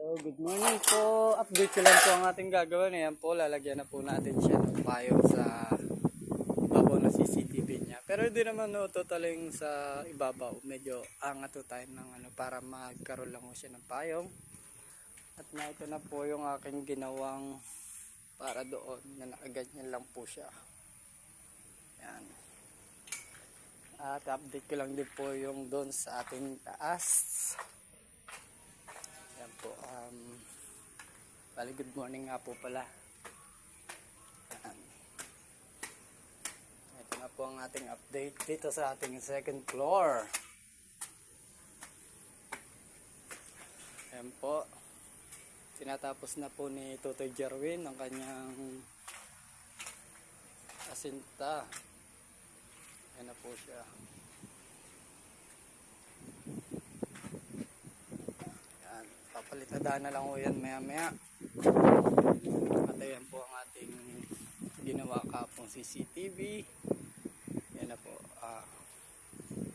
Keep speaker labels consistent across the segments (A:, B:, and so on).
A: So, good morning po. Update ko lang po ang ating gagawin. Ayan po, lalagyan na po natin siya ng payong sa ibabaw na CCTV niya. Pero hindi naman totaling sa ibabaw. Medyo angat tayo ng para magkaroon lang siya ng payong. At na ito na po yung aking ginawang para doon na nakaganyan lang po siya. Ayan. At update ko lang din po yung doon sa ating taas. Ayan po. Bali, good morning nga po pala. Ayan. Ito na po ang ating update dito sa ating second floor. Ayan po. Tinatapos na po ni Totoy Jerwin ang kanyang asinta. Ayan na po siya. Ayan. Papalitadaan na lang po yan maya maya. At ayan po ang ating ginawa kapong CCTV. Ayan na po.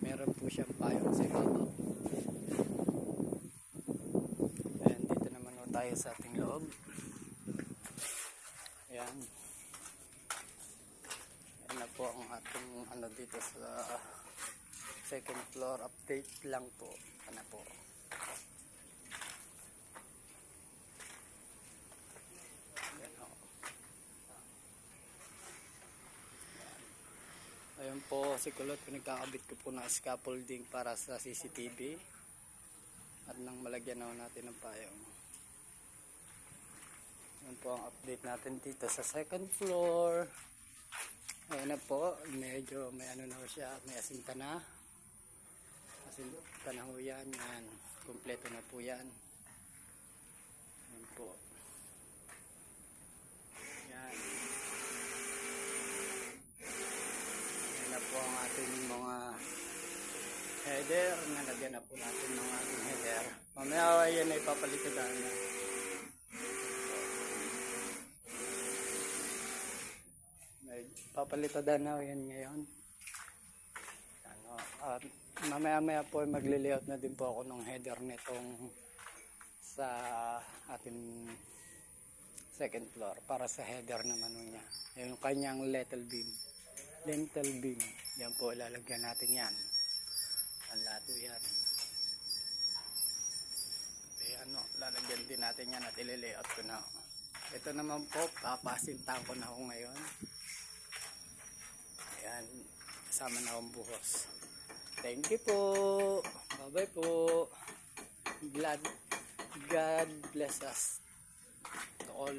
A: Meron po siyang payong sa ibabaw. Ayan, dito naman po tayo sa ating loob. Ayan. Ayan na po ang ating dito sa second floor update lang po. Ano po. Ayan o. Ayan po si Kulot, pinagkakabit ko po na scaffolding para sa CCTV at nang malagyan na natin ng payong. Ayan po ang update natin dito sa second floor. Ayan na po, medyo may na siya, may asinta na. Asinta na ho yan, yan. Kompleto na po yan. Ayan po. Yan. Ayan na po ang ating mga header. Nalagyan na po natin ng ating header. Mamaya yan ay papalitan na. Papalitan na yan ngayon. Mamaya po magle-layout na din po ako ng header nitong sa ating second floor para sa header naman niya. Yung kanyang lentil beam. Yan po, ilalagyan natin yan. Ang lato yan. Lalagyan din natin yan at ile-layout ko na. Ito naman po, papasintahan ko na ako ngayon. Ayan, kasama na akong buhos. Thank you po. Bye-bye po. God bless us to all.